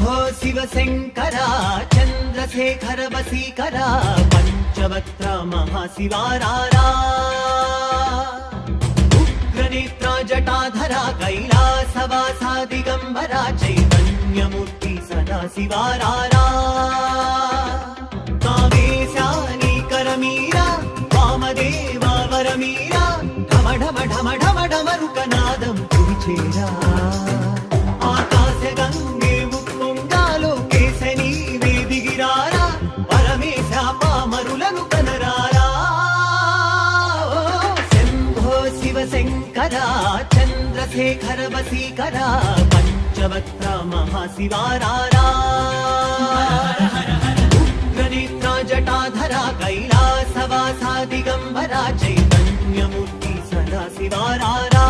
शम्भो शिवशङ्करा चन्द्रशेखर वसीकरा पञ्चवक्त्र महाशिवारारा उग्रनेत्रा जटाधरा कैलासवासा दिगम्बरा चैतन्यमूर्ति सदा शिवारारा कामेशानीकरमीरा वामदेवा वरमीरा ढम ढम ढम ढम डमरुकनादं कुरुचेरा आकाशगङ्गे उत्तुङ्गालोकेशनी वेदिगिरारा परमेशा पामरुలను కనరారా शम्भो शिवशङ्करा चन्द्रशेखर वसीकरा पञ्चवक्त्र महाशिवारारा उग्रनेत्रा जटाधरा कैलासवासा दिगम्बरा चैतन्यमूर्ति सदा शिवारारा